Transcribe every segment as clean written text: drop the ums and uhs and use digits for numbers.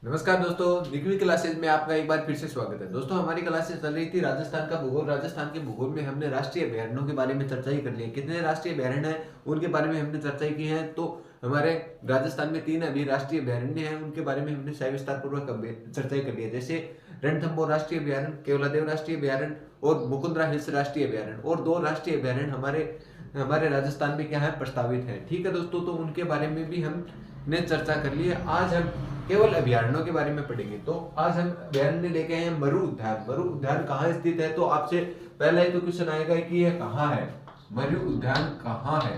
नमस्कार दोस्तों, दिग्वी क्लासेज में आपका एक बार फिर से स्वागत है। दोस्तों, हमारी क्लासेस चल रही थी राजस्थान का भूगोल। राजस्थान के भूगोल में हमने राष्ट्रीय अभयारण्यों के बारे में चर्चा ही कर ली है। कितने राष्ट्रीय अभयारण्य हैं उनके बारे में हमने चर्चा ही की है। तो हमारे राजस्थान में 3 अभी राष्ट्रीय अभयारण्य हैं, उनके बारे में हमने सविस्तार पूर्वक चर्चा ही कर ली है। जैसे रणथंभौर राष्ट्रीय अभयारण्य, केवलादेव राष्ट्रीय अभयारण्य और मुकुंदरा हिल्स राष्ट्रीय अभयारण्य, और 2 राष्ट्रीय अभयारण्य हमारे हमारे राजस्थान में क्या है, प्रस्तावित है। ठीक है दोस्तों, तो उनके बारे में भी हमने चर्चा कर ली है। आज हम केवल अभयारण्यों के बारे में पढ़ेंगे। तो आज हम अभयारण्य लेके आए हैं मरु उद्यान। मरु उद्यान कहाँ स्थित है, तो आपसे पहला ही तो क्वेश्चन आएगा कि यह कहाँ है, मरु उद्यान कहाँ है।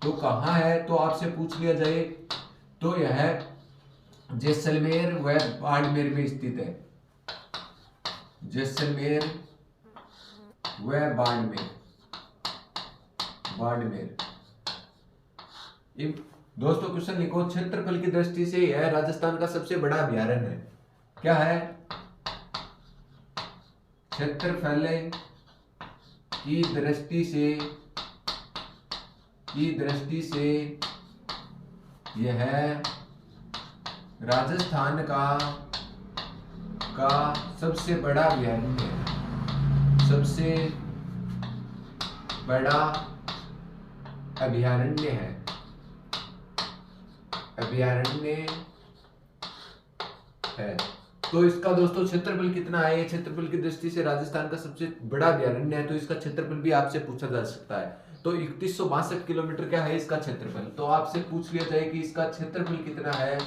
तो कहाँ है तो आपसे पूछ लिया जाए तो यह जैसलमेर व बाड़मेर में स्थित है। जैसलमेर व बाड़मेर, बाड़मेर। दोस्तों क्वेश्चन लिखो, क्षेत्रफल की दृष्टि से यह राजस्थान का सबसे बड़ा अभयारण्य है। क्या है? क्षेत्रफल की दृष्टि से यह राजस्थान का सबसे बड़ा अभयारण्य है। सबसे बड़ा अभयारण्य है। तो इसका दोस्तों क्षेत्रफल कितना है? क्षेत्रफल की दृष्टि से राजस्थान का सबसे बड़ा अभयारण्य है, तो इसका क्षेत्रफल भी आपसे पूछा जा सकता है। तो 3162 किलोमीटर क्या है इसका क्षेत्रफल। तो आपसे पूछ लिया जाए कि इसका क्षेत्रफल कितना है,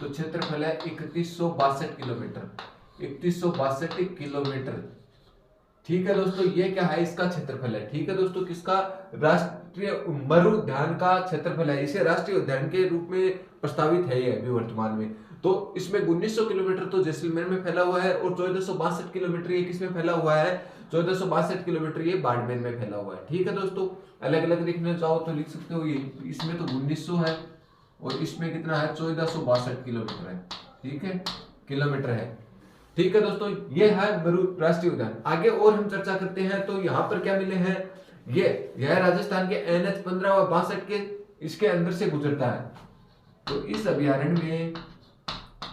तो क्षेत्रफल है 3162 किलोमीटर। 3162 किलोमीटर। ठीक है दोस्तों, ये क्या है, इसका क्षेत्रफल है। ठीक है दोस्तों, किसका? राष्ट्रीय मरु उद्यान का क्षेत्रफल है। इसे राष्ट्रीय उद्यान के रूप में प्रस्तावित है ये अभी वर्तमान में। तो इसमें 1900 किलोमीटर तो जैसलमेर में फैला हुआ है और 1462 किलोमीटर ये किसमें फैला हुआ है? 1462 किलोमीटर ये बाड़मेर में फैला हुआ है। ठीक है दोस्तों, अलग अलग लिखना चाहो तो लिख सकते हो। ये इसमें तो 1900 है और इसमें कितना है, 1462 किलोमीटर है। ठीक है, किलोमीटर है। ठीक है दोस्तों, ये है मरु राष्ट्रीय उद्यान। आगे और हम चर्चा करते हैं तो यहाँ पर क्या मिले हैं, यह राजस्थान के NH 15 व 62 के इसके अंदर से गुजरता है। तो इस अभयारण्य में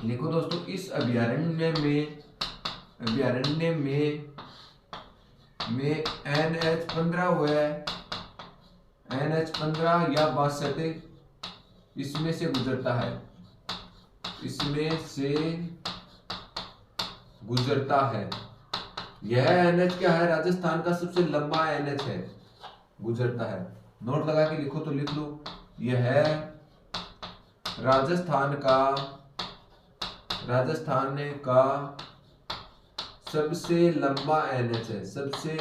लिखो दोस्तों, इस अभयारण्य में NH 15 व NH 15 या 62 इसमें से गुजरता है। इसमें से गुजरता है। यह NH क्या है, राजस्थान का सबसे लंबा NH है, गुजरता है। नोट लगा के लिखो तो लिख लो, यह राजस्थान का सबसे लंबा NH है। सबसे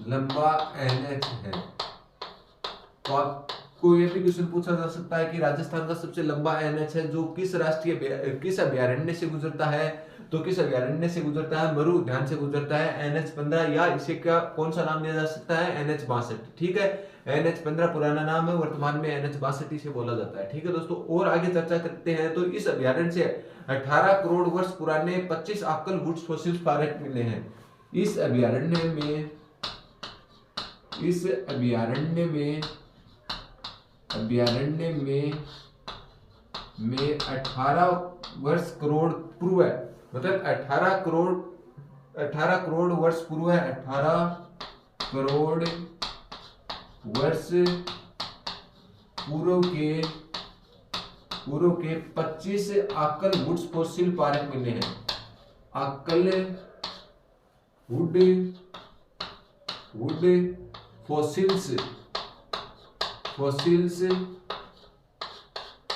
लंबा NH है। तो आपको यह भी क्वेश्चन पूछा जा सकता है कि राजस्थान का सबसे लंबा NH है जो किस अभयारण्य से गुजरता है। तो किस अभयारण्य से गुजरता है? मरु उद्यान से गुजरता है। NH 15 या इसे क्या कौन सा नाम दिया जा सकता है? NH 62। ठीक है, NH 15 पुराना नाम है, वर्तमान में NH 62 से बोला जाता है। ठीक है दोस्तों, और आगे चर्चा करते हैं तो इस अभयारण्य से 18 करोड़ वर्ष पुराने 25 आकल वुड्स फॉसिल्स पारक मिले हैं। इस अभयारण्य में 18 वर्ष करोड़ पूर्व है, मतलब 18 करोड़ वर्ष पूर्व है। 18 करोड़ वर्ष पूर्व के 25 आकल वुड्स फॉसिल पारक मिले हैं। आकल वुड फॉसिल्स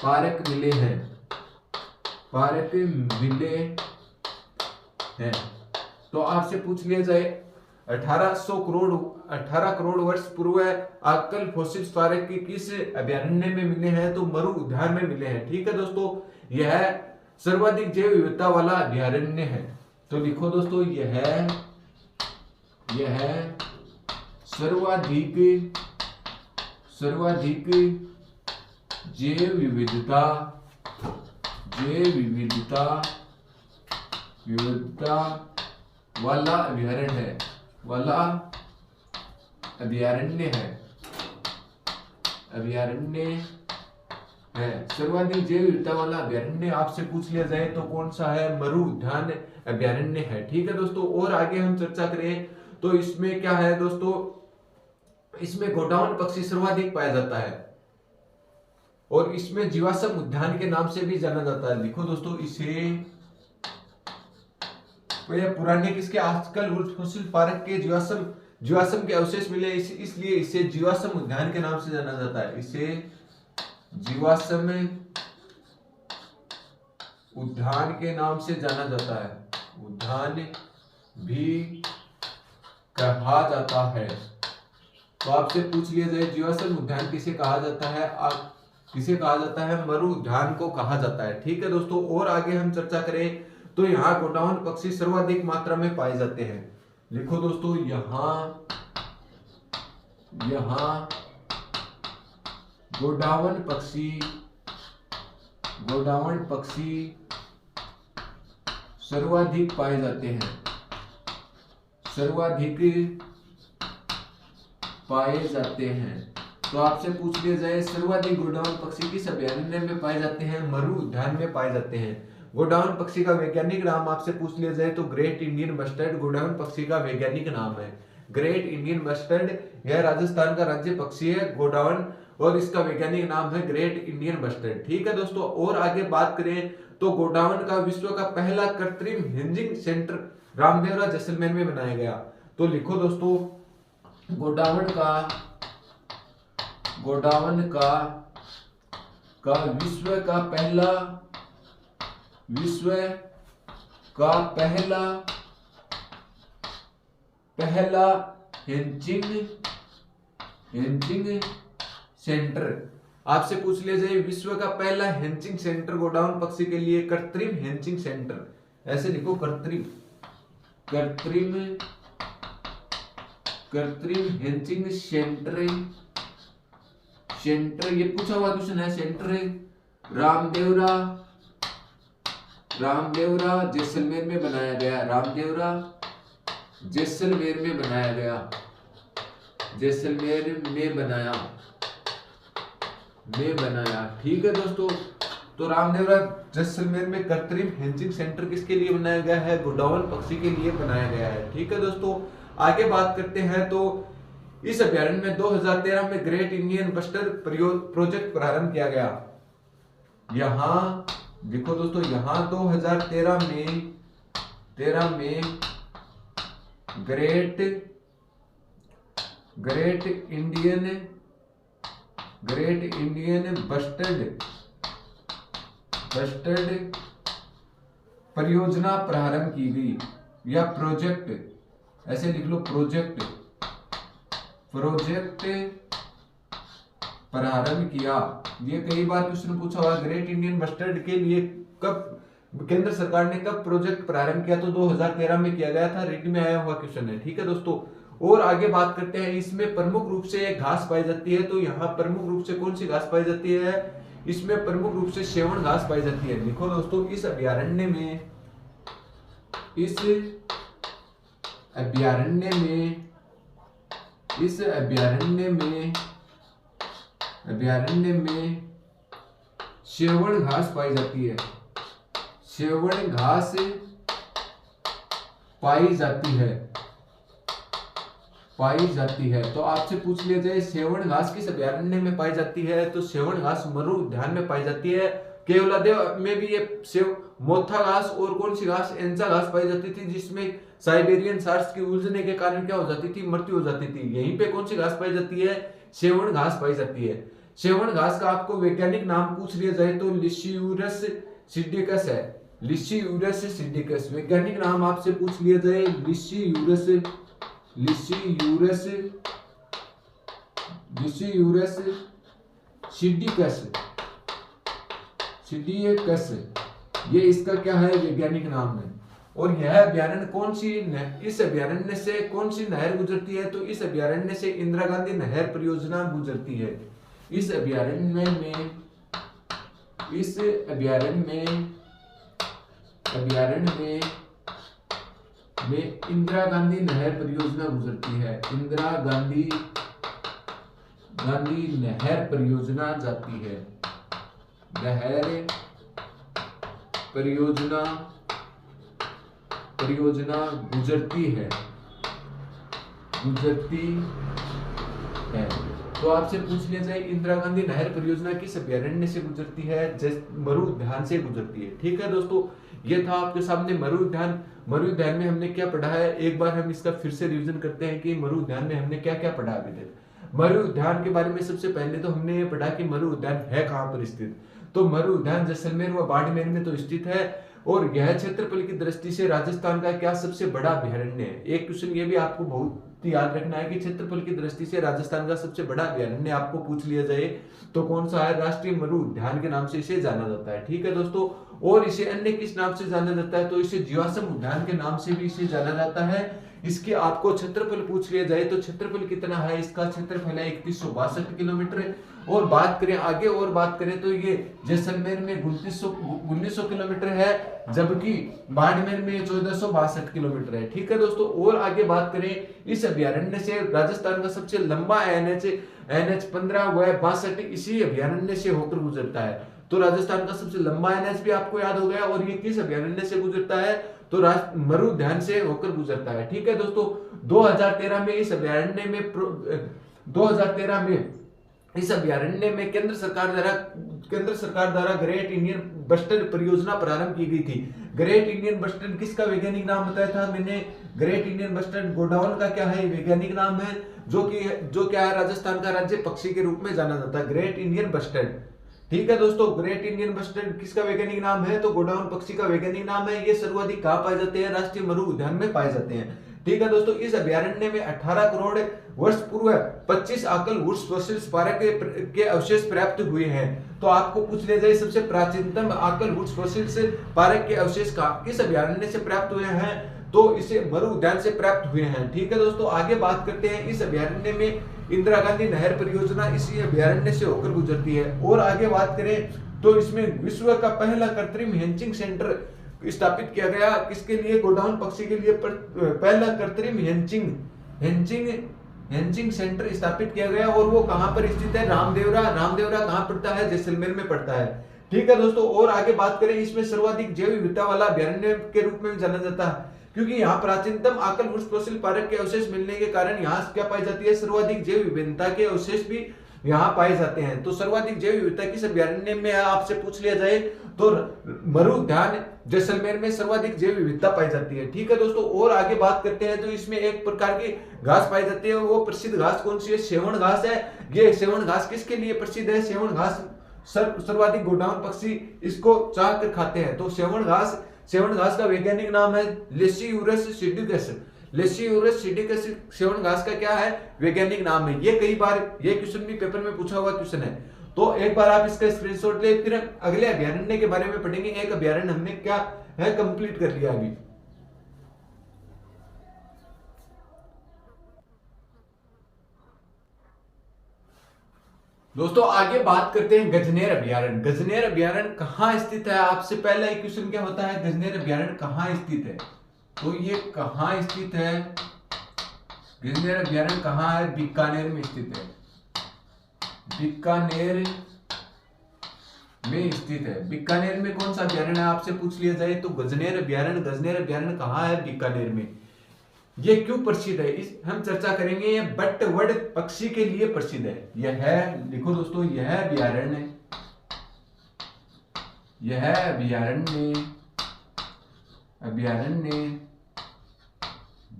पारक मिले हैं। तो आपसे पूछ लिया जाए 18 करोड़ वर्ष पूर्व आकल फॉसिल्स पारक की किस अभयारण्य में मिले हैं? तो मरु उद्यान में मिले हैं। ठीक है दोस्तों, यह सर्वाधिक जैव विविधता वाला अभयारण्य है। तो लिखो दोस्तों, यह सर्वाधिक जैव विविधता वाला अभयारण्य है। है। सर्वाधिक जैव विविधता वाला अभ्यारण्य आपसे पूछ लिया जाए तो कौन सा है? मरु उद्यान अभ्यारण्य है। ठीक है दोस्तों, और आगे हम चर्चा करें तो इसमें क्या है दोस्तों, इसमें गोडाउन पक्षी सर्वाधिक पाया जाता है और इसमें जीवाश्म उद्यान के नाम से भी जाना जाता है। लिखो दोस्तों इसे, तो ये पुराने किसके, आजकल फॉसिल पार्क के जीवाश्म के अवशेष मिले, इसलिए इसे जीवाश्म उद्यान के नाम से जाना जाता है। इसे जीवाश्म उद्यान के नाम से जाना जाता है, उद्यान भी कहा जाता है। तो आपसे पूछ लिया जाए जीवाश्म उद्यान किसे कहा जाता है, किसे कहा जाता है? मरु उद्यान को कहा जाता है। ठीक है दोस्तों, और आगे हम चर्चा करें तो यहाँ गोडाउन पक्षी सर्वाधिक मात्रा में पाए जाते हैं। लिखो दोस्तों यहाँ गोडाउन पक्षी सर्वाधिक पाए जाते हैं, सर्वाधिक पाए जाते हैं। तो आपसे पूछ लिया जाए सर्वाधिक गोडाउन पक्षी किस अभयारण्य में पाए जाते हैं? मरु उद्यान में पाए जाते हैं। गोडाउन पक्षी का वैज्ञानिक नाम आपसे पूछ लिया जाए तो ग्रेट इंडियन मस्टर्ड गोडाउन पक्षी का वैज्ञानिक नाम है। ग्रेट इंडियन मस्टर्ड, यह राजस्थान का राज्य पक्षी है गोडाउन, और इसका वैज्ञानिक नाम है ग्रेट इंडियन मस्टर्ड। ठीक है दोस्तों, और आगे बात करें तो गोडाउन का विश्व का पहला कृत्रिम हेंजिंग सेंटर रामदेवरा जैसलमेर में बनाया गया। तो लिखो दोस्तों गोडाउन का विश्व का पहला हेंजिंग सेंटर, आपसे पूछ लिया जाए विश्व का पहला हेंजिंग सेंटर गोडाउन पक्षी के लिए कृत्रिम हेंजिंग सेंटर, ऐसे लिखो कृत्रिम हेंजिंग सेंटर, ये पूछा हुआ क्वेश्चन है। सेंटर रामदेवरा जैसलमेर में बनाया गया, रामदेवरा जैसलमेर में बनाया गया, जैसलमेर में बनाया। ठीक है दोस्तों, तो रामदेवरा जैसलमेर में कृत्रिम हेंजिंग सेंटर किसके लिए बनाया गया है? गोडाउन पक्षी के लिए बनाया गया है। ठीक है दोस्तों, आगे बात करते हैं तो इस अभ्यारण्य में 2013 में ग्रेट इंडियन मस्टर्ड प्रोजेक्ट प्रारंभ किया गया। यहाँ देखो दोस्तों, यहाँ 2013 में ग्रेट इंडियन बस्टर्ड परियोजना प्रारंभ की गई, या प्रोजेक्ट, ऐसे लिख लो प्रोजेक्ट प्रारंभ किया। ये कई बार क्वेश्चन पूछा हुआ, ग्रेट इंडियन बस्टर्ड के लिए कब केंद्र सरकार ने कब प्रोजेक्ट प्रारंभ किया? तो 2013 में किया गया था, रिट में आया हुआ क्वेश्चन है। ठीक है दोस्तों, और आगे बात करते हैं, इसमें प्रमुख रूप से एक घास पाई जाती है। तो यहाँ प्रमुख रूप से कौन सी घास पाई जाती है? इसमें प्रमुख रूप से सेवण घास पाई जाती है। लिखो दोस्तों इस अभ्यारण्य में सेवण घास पाई जाती है, सेवण घास पाई जाती है। तो आपसे पूछ लिया जाए सेवण घास किस अभ्यारण्य में पाई जाती है? तो सेवण घास मरु उद्यान में पाई जाती है। केवलादेव में भी ये मोथा घास और कौन सी घास, एंजा घास पाई जाती थी, जिसमें साइबेरियन सार्स की उलझने के कारण क्या हो जाती थी? मृत्यु हो जाती थी। यहीं पे कौन सी घास पाई जाती है? सेवण घास पाई जाती है। सेवण घास का आपको वैज्ञानिक नाम पूछ लिया जाए तो लिसियूरस सिंडिकस है, लिसियूरस सिंडिकस। वैज्ञानिक नाम आपसे पूछ लिया जाए लिसियूरस सिंडिकस, ये इसका क्या है? वैज्ञानिक नाम है। और यह अभ्यारण्य कौन सी, इस अभ्यारण्य से कौन सी नहर गुजरती है? तो इस अभ्यारण्य से इंदिरा गांधी नहर परियोजना गुजरती है। इस अभ्यारण्य में इंदिरा गांधी नहर परियोजना गुजरती है, इंदिरा गांधी नहर परियोजना जाती है। नहर परियोजना परियोजना गुजरती है। तो आपसे पूछ लिया जाए इंदिरा गांधी नहर परियोजना किस अभ्यारण्य से गुजरती है? मरु उद्यान से गुजरती है। ठीक है दोस्तों, ये था आपके सामने मरु उद्यान। मरु उद्यान में हमने क्या पढ़ा है, एक बार हम इसका फिर से रिवीजन करते हैं कि मरु उद्यान में हमने क्या क्या पढ़ा अभी तक। मरु उद्यान के बारे में सबसे पहले तो हमने ये पढ़ा कि मरु उद्यान है कहां पर स्थित। तो मरु उद्यान जैसलमेर व बाड़मेर में तो स्थित है, और यह क्षेत्रफल की दृष्टि से राजस्थान का क्या सबसे बड़ा अभ्यारण्य है। एक क्वेश्चन ये भी आपको बहुत याद रखना है कि क्षेत्रफल की दृष्टि से राजस्थान का सबसे बड़ा अभ्यारण्य आपको पूछ लिया जाए तो कौन सा है? राष्ट्रीय मरु उद्यान के नाम से इसे जाना जाता है। ठीक है दोस्तों, और इसे अन्य किस नाम से जाना जाता है? तो इसे जीवाश्म उद्यान के नाम से भी इसे जाना जाता है। इसके आपको क्षेत्रफल पूछ लिया जाए तो क्षेत्रफल कितना है? इसका क्षेत्रफल है 3162 किलोमीटर। और बात करें आगे और बात करें तो ये जैसलमेर में 1900 किलोमीटर है, जबकि बाड़मेर में 1462 किलोमीटर है। ठीक है दोस्तों, और आगे बात करें इस अभ्यारण्य से राजस्थान का सबसे लंबा NH 15 व 62 इसी अभ्यारण्य से होकर गुजरता है। तो राजस्थान का सबसे लंबा NH भी आपको याद हो गया, और ये किस अभ्यारण्य से गुजरता है? तो मरु उद्यान से होकर गुजरता है। ठीक है दोस्तों, 2013 में इस अभ्यारण्य में 2013 में इस अभ्यारण्य में केंद्र सरकार द्वारा ग्रेट इंडियन बस्टर्ड परियोजना प्रारंभ की गई थी। ग्रेट इंडियन बस्टर्ड किसका वैज्ञानिक नाम बताया था मैंने? ग्रेट इंडियन बस्टर्ड गोडाउन का क्या है वैज्ञानिक नाम है, जो क्या है राजस्थान का राज्य पक्षी के रूप में जाना जाता है, ग्रेट इंडियन बस्टर्ड। ठीक है दोस्तों, ग्रेट इंडियन बस्टर्ड किसका वैज्ञानिक नाम है? तो गोडाउन पक्षी का वैज्ञानिक नाम है। ये सर्वाधिक कहां पाए जाते हैं? राष्ट्रीय मरु उद्यान में पाए जाते हैं। ठीक है दोस्तों, इस अभ्यारण्य में 18 करोड़ वर्ष पूर्व 25 आकल वुड्स फॉसिल्स पारक के अवशेष प्राप्त हुए हैं। तो आपको पूछ लिया जाए सबसे प्राचीनतम आकल वुड्स फॉसिल्स पारक के अवशेष किस अभ्यारण्य से प्राप्त हुए हैं? तो इसे मरु उद्यान से प्राप्त हुए हैं। ठीक है दोस्तों, आगे बात करते हैं इस अभ्यारण्य में इंदिरा गांधी नहर परियोजना इसी अभ्यारण्य से होकर गुजरती है। और आगे बात करें तो इसमें विश्व का पहला कृत्रिम हेंचिंग सेंटर स्थापित किया गया। किसके लिए? गोडाउन पक्षी के लिए पहला कृत्रिम हेंचिंग सेंटर स्थापित किया गया, और वो कहां पर स्थित है? रामदेवरा कहां पड़ता है? जैसलमेर में पड़ता है। ठीक है दोस्तों, और आगे बात करें इसमें सर्वाधिक जैव विविधता वाला अभ्यारण्य के रूप में जाना जाता है, क्योंकि यहाँ प्राचीनतम आकल वुड्स फॉसिल पारक के अवशेष मिलने के कारण यहाँ क्या पाई जाती है? सर्वाधिक जैव विविधता के अवशेष भी यहाँ पाए जाते हैं। तो सर्वाधिक जैव विविधता किस अभ्यारण्य में आपसे पूछ लिया जाए तो मरु उद्यान जैसलमेर में सर्वाधिक जैव विविधता पाई जाती है। ठीक है दोस्तों, और आगे बात करते हैं तो इसमें एक प्रकार की घास पाई जाती है। वो प्रसिद्ध घास कौन सी है? सेवण घास है। ये सेवण घास किसके लिए प्रसिद्ध है? सेवण घास सर्वाधिक गोडाउन पक्षी इसको चाह कर खाते हैं। तो सेवण घास का वैज्ञानिक नाम है लेसियूरस सिडिकस। लेसियूरस सिडिकस सेवण घास का क्या है? वैज्ञानिक नाम है। ये कई बार ये क्वेश्चन भी पेपर में पूछा हुआ क्वेश्चन है, तो एक बार आप इसका स्क्रीनशॉट ले, फिर अगले अभ्यारण्य के बारे में पढ़ेंगे। एक अभ्यारण्य हमने क्या है कंप्लीट कर लिया अभी। दोस्तों आगे बात करते हैं गजनेर अभ्यारण्य। गजनेर अभ्यारण्य कहां स्थित है? आपसे पहला एक क्वेश्चन क्या होता है? गजनेर अभ्यारण्य कहां स्थित है? तो ये कहां स्थित है? गजनेर अभ्यारण्य कहां है? बीकानेर में स्थित है। बीकानेर में स्थित है। बीकानेर में कौन सा अभ्यारण्य आपसे पूछ लिया जाए तो गजनेर अभ्यारण्य। गजनेर अभ्यारण्य कहां है? बीकानेर में। ये क्यों प्रसिद्ध है इस हम चर्चा करेंगे। ये बटवड़ पक्षी के लिए प्रसिद्ध है। यह है, लिखो दोस्तों, यह अभ्यारण्य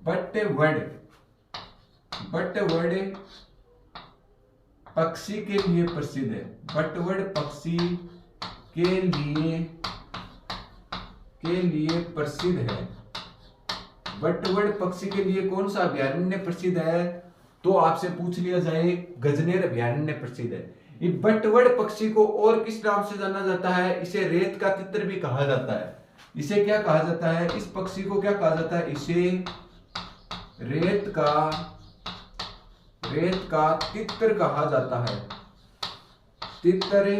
बटवड़ पक्षी के लिए प्रसिद्ध है। बटवड़ पक्षी के लिए प्रसिद्ध है। बटवड़ पक्षी के लिए कौन सा अभ्यारण्य प्रसिद्ध है? तो आपसे पूछ लिया जाए गजनेर अभ्यारण्य प्रसिद्ध है। ये बटवड़ पक्षी को और किस नाम से जाना जाता है? इसे रेत का तितर भी कहा जाता है। इसे क्या कहा जाता है? इस पक्षी को क्या कहा जाता है? इसे रेत का तितर कहा जाता है। तितर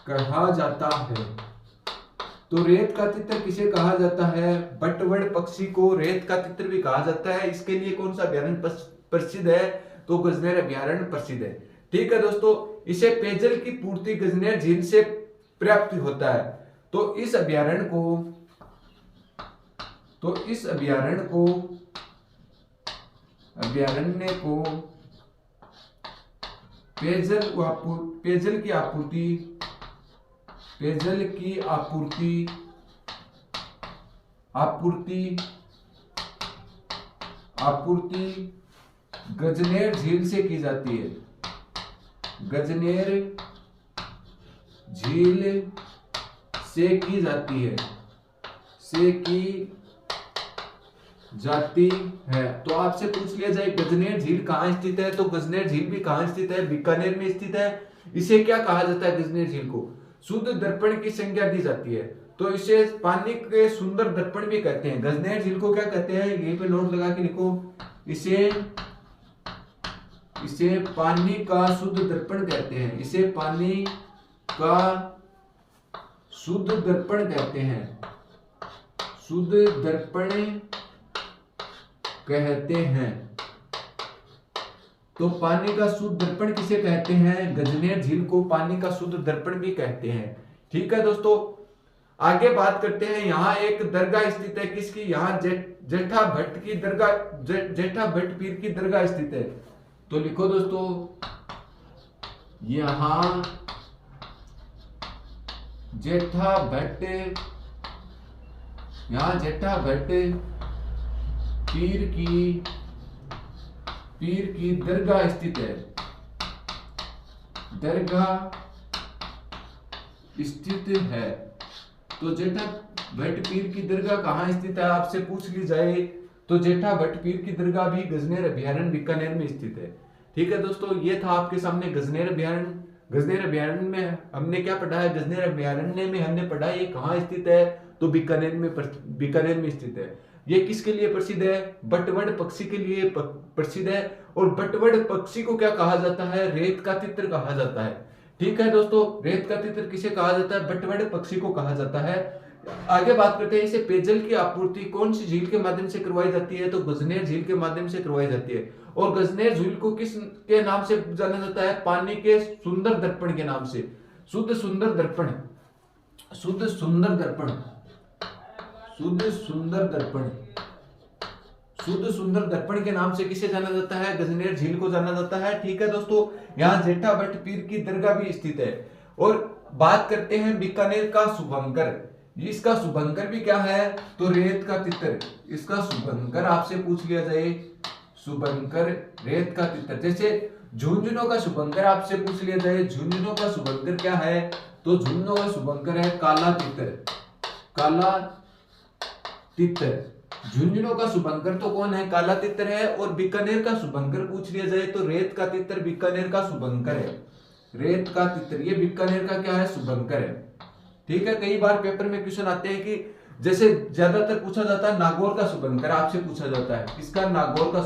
कहा जाता है। तो रेत का तितर किसे कहा जाता है? बटवड़ पक्षी को रेत का तितर भी कहा जाता है। इसके लिए कौन सा अभ्यारण्य प्रसिद्ध है? तो गजनेर अभ्यारण्य प्रसिद्ध है। ठीक है दोस्तों, इसे पेयजल की पूर्ति गजनेर झील से प्राप्त होता है। तो इस अभ्यारण्य को पेयजल की आपूर्ति गजनेर झील से की जाती है। गजनेर झील से की जाती है। तो आपसे पूछ लिया जाए गजनेर झील कहाँ स्थित है, तो गजनेर झील भी कहाँ स्थित है, बीकानेर में स्थित है। इसे क्या कहा जाता है, गजनेर झील को शुद्ध दर्पण की संज्ञा दी जाती है। तो इसे पानी के सुंदर दर्पण भी कहते हैं। गजनेर झील को क्या कहते हैं, यहीं पे नोट लगा के लिखो, इसे पानी का शुद्ध दर्पण कहते हैं। इसे पानी का शुद्ध दर्पण कहते हैं। शुद्ध दर्पण कहते हैं। तो पानी का शुद्ध दर्पण किसे कहते हैं, गजनेर झील को पानी का शुद्ध दर्पण भी कहते हैं। ठीक है दोस्तों, आगे बात करते हैं। यहाँ एक दरगाह स्थित है, किसकी, यहाँ जेठा भट्ट की दरगाह, जेठा भट्ट पीर की दरगाह स्थित है। तो लिखो दोस्तों, यहाँ जेठा भट्ट पीर की दरगाह स्थित है। तो जेठा भट्ट पीर की दरगाह कहाँ स्थित है, आपसे पूछ ली जाए तो जेठा भट्ट पीर की दरगाह भी गजनेर अभ्यारण्य बीकानेर में स्थित है। ठीक है दोस्तों, ये था आपके सामने गजनेर अभ्यारण्य। गजनेर अभ्यारण्य में हमने क्या पढ़ा है, गजनेर अभ्यारण्य में हमने पढ़ा ये कहाँ स्थित है, तो बीकानेर में स्थित है। ये किसके लिए प्रसिद्ध है, बटवड़ पक्षी के लिए प्रसिद्ध है। और बटवड़ पक्षी को क्या कहा जाता है, रेत का तितर कहा जाता है। ठीक है दोस्तों, रेत का तितर किसे कहा जाता है, बटवड़ पक्षी को कहा जाता है। आगे बात करते हैं, इसे पेयजल की आपूर्ति कौन सी झील के माध्यम से करवाई जाती है, तो गजनेर झील के माध्यम से करवाई जाती है। और गजनेर झील को किस के नाम से जाना जाता है, पानी के सुंदर दर्पण के नाम से। शुद्ध सुंदर दर्पण के नाम से किसे जाना जाता है, गजनेर झील को जाना जाता है। ठीक है दोस्तों, यहाँ जेठा भट्ट पीर की दरगाह भी स्थित है। और बात करते हैं बीकानेर का शुभंकर। इसका शुभंकर भी क्या है, तो रेत का तितर। इसका शुभंकर आपसे पूछ लिया जाए, शुभंकर रेत का तितर। जैसे झुंझुनों का शुभंकर आपसे पूछ लिया जाए, झुंझुनों का शुभंकर क्या है, तो झुंझुनों का शुभंकर है काला तितर। झुंझुनों का शुभंकर तो कौन है, काला तितर है। और बीकानेर का शुभंकर पूछ लिया जाए तो रेत का तितर बीकानेर का शुभंकर है। रेत का तितर ये बीकानेर का क्या है, शुभंकर है। ठीक है, कई बार पेपर में क्वेश्चन आते हैं कि जैसे ज्यादातर पूछा जाता है नागौर का शुभंकर आपसे पूछा जाता है। इसका नागौर का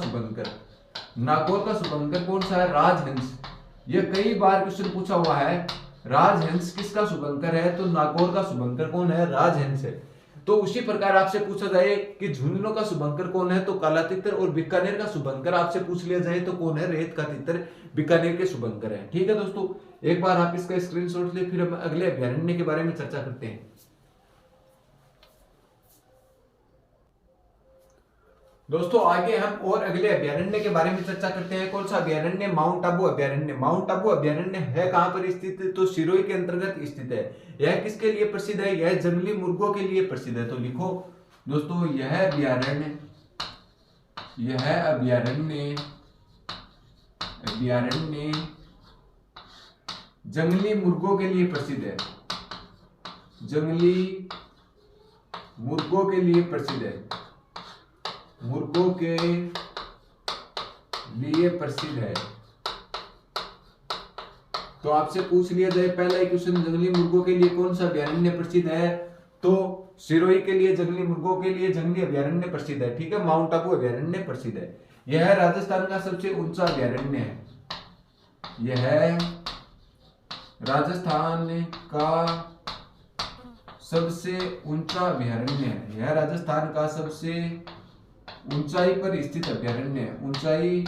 शुभंकर कौन सा है, राजहंस। ये कई बार क्वेश्चन पूछा हुआ है, राजहंस किसका शुभंकर है, तो नागौर का शुभंकर कौन है, राजहंस है। तो उसी प्रकार आपसे पूछा जाए कि झुंझुनों का शुभंकर कौन है, तो काला तितर। और बीकानेर का शुभंकर आपसे पूछ लिया जाए तो कौन है, रेत का तितर बीकानेर के शुभंकर है। ठीक है दोस्तों, एक बार आप इसका स्क्रीनशॉट ले, फिर हम अगले अभ्यारण्य के बारे में चर्चा करते हैं। दोस्तों आगे हम और अगले अभ्यारण्य के बारे में चर्चा करते हैं। कौन सा अभ्यारण्य, माउंट आबू अभ्यारण्य। माउंट आबू अभ्यारण्य है कहां पर स्थित, तो सिरोही के अंतर्गत स्थित है। यह किसके लिए प्रसिद्ध है, यह जंगली मुर्गों के लिए प्रसिद्ध है। तो लिखो दोस्तों, यह अभ्यारण्य जंगली मुर्गों के लिए प्रसिद्ध है। जंगली मुर्गों के लिए प्रसिद्ध है। मुर्गों के लिए प्रसिद्ध है। तो आपसे पूछ लिया जाए पहला ही क्वेश्चन, जंगली मुर्गों के लिए कौन सा अभ्यारण्य प्रसिद्ध है, तो सिरोही के लिए जंगली मुर्गों के लिए जंगली अभ्यारण्य प्रसिद्ध है। ठीक है, माउंट आबू अभ्यारण्य प्रसिद्ध है। यह राजस्थान का सबसे ऊंचा अभ्यारण्य है। यह राजस्थान का सबसे ऊंचा अभ्यारण्य है। यह राजस्थान का सबसे ऊंचाई पर स्थित अभ्यारण्य है। ऊंचाई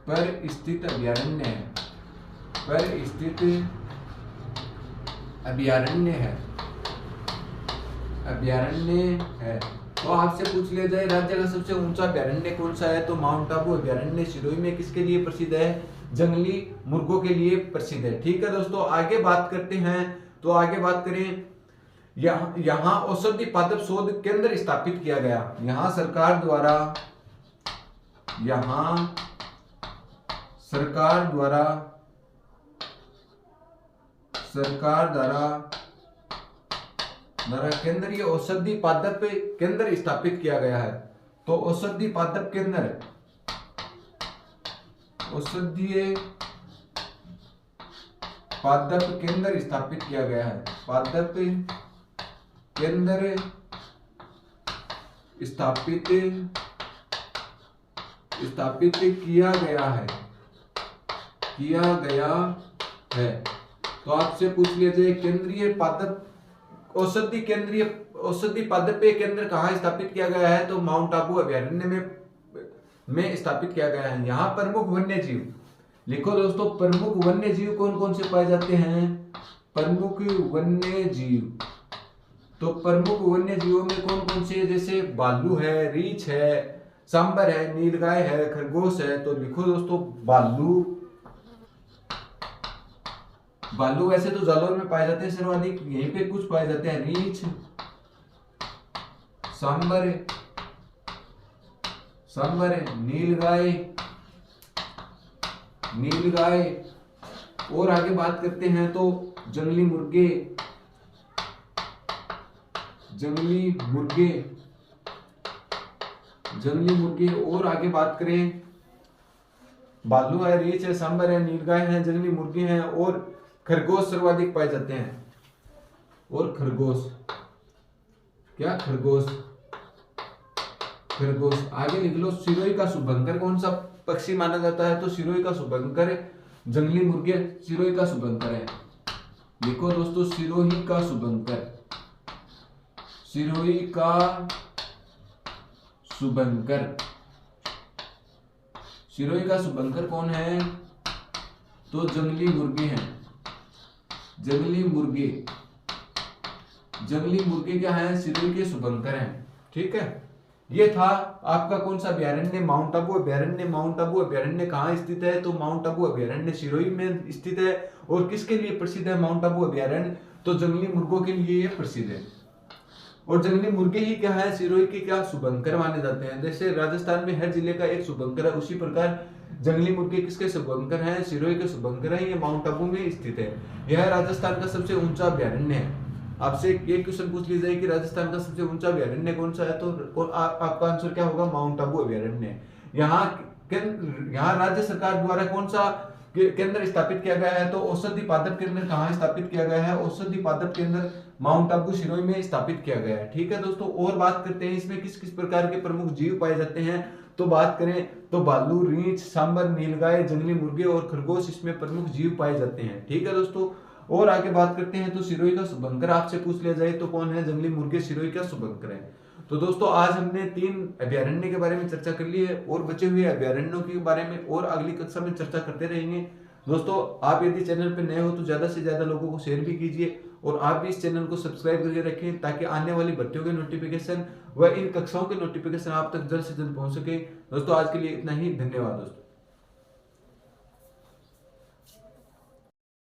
पर स्थित अभ्यारण्य है। पर स्थित अभयारण्य है। तो आपसे पूछ लिया जाए राज्य का सबसे ऊंचा अभयारण्य कौन सा है, तो माउंट आबू अभयारण्य सिरोही में किसके लिए प्रसिद्ध है, जंगली मुर्गों के लिए प्रसिद्ध है। ठीक है दोस्तों, आगे बात करते हैं। तो आगे बात करें, यहाँ औषधि पादप शोध केंद्र स्थापित किया गया। यहाँ सरकार द्वारा केंद्रीय औषधि पादप केंद्र स्थापित किया गया है। तो औषधि पादप केंद्र स्थापित किया गया है। पादप केंद्र स्थापित किया गया है। तो आपसे पूछ लिया जाए केंद्रीय पादप औषधि पादप केंद्र कहाँ स्थापित किया गया है, तो माउंट आबू अभयारण्य में स्थापित किया गया है। यहाँ प्रमुख वन्य जीव लिखो दोस्तों, प्रमुख वन्य जीव कौन कौन से पाए जाते हैं, प्रमुख वन्य जीव। तो प्रमुख वन्य जीवों में कौन कौन से, जैसे भालू है, रीछ है, सांबर है, नीलगाय है, खरगोश है। तो लिखो दोस्तों, भालू वैसे तो जालौर में पाए जाते हैं सर्वाधिक, यहीं पे कुछ पाए जाते हैं, रीछ, सांबर, नीलगाय। और आगे बात करते हैं तो जंगली मुर्गे। और आगे बात करें, भालू है, रीछ है, सांबर है, नीलगाय है, जंगली मुर्गे हैं और खरगोश सर्वाधिक पाए जाते हैं। और खरगोश आगे लिख लो, सिरोही का शुभंकर कौन सा पक्षी माना जाता है, तो सिरोही का शुभंकर जंगली मुर्गे सिरोही का शुभंकर है। लिखो दोस्तों, सिरोही का शुभंकर कौन है, तो जंगली मुर्गे हैं। जंगली मुर्गे क्या है, सिरोही के शुभंकर हैं। ठीक है, ये था आपका कौन सा अभयारण्य, माउंट आबू अभयारण्य। माउंट आबू अभयारण्य कहाँ स्थित है, तो माउंट आबू अभयारण्य सिरोही में स्थित है। और किसके लिए प्रसिद्ध है माउंट आबू अभयारण्य, तो जंगली मुर्गों के लिए ये प्रसिद्ध है। और जंगली मुर्गे ही क्या है, सिरोही के क्या शुभंकर माने जाते हैं। जैसे राजस्थान में हर जिले का एक शुभंकर है, उसी प्रकार जंगली मुर्गे किसके शुभंकर हैं, सिरोही के शुभंकर हैं। ये माउंट आबू में स्थित है। यह राजस्थान का सबसे ऊंचा अभयारण्य है। आपसे एक क्वेश्चन पूछ लिया जाए कि राजस्थान का सबसे ऊंचा अभयारण्य कौन सा है, तो आपका आंसर क्या होगा, माउंट आबू अभयारण्य। यहाँ राज्य सरकार द्वारा कौन सा केंद्र स्थापित किया गया है, तो औषधि पादप केंद्र कहाँ स्थापित किया गया है, औषधि पादप केंद्र माउंट आबू सिरोही में स्थापित किया गया है। ठीक है दोस्तों, और बात करते हैं इसमें किस किस प्रकार के प्रमुख जीव पाए जाते हैं। तो बात करें तो भालू, रीछ, सांबर, नीलगाय, जंगली मुर्गे और खरगोश इसमें प्रमुख जीव पाए जाते हैं। ठीक है दोस्तों, और आगे बात करते हैं तो सिरोही का शुभंकर आपसे पूछ लिया जाए तो कौन है, जंगली मुर्गे सिरोही का शुभंकर है। तो दोस्तों, आज हमने 3 अभयारण्य के बारे में चर्चा कर ली है और बचे हुए अभयारण्यों के बारे में और अगली कक्षा में चर्चा करते रहेंगे। दोस्तों, आप यदि चैनल पर नए हो तो ज्यादा से ज्यादा लोगों को शेयर भी कीजिए और आप भी इस चैनल को सब्सक्राइब करके रखें ताकि आने वाली भर्तियों के नोटिफिकेशन व इन कक्षाओं के नोटिफिकेशन आप तक जल्द से जल्द पहुंच सके। दोस्तों, आज के लिए इतना ही। धन्यवाद दोस्तों।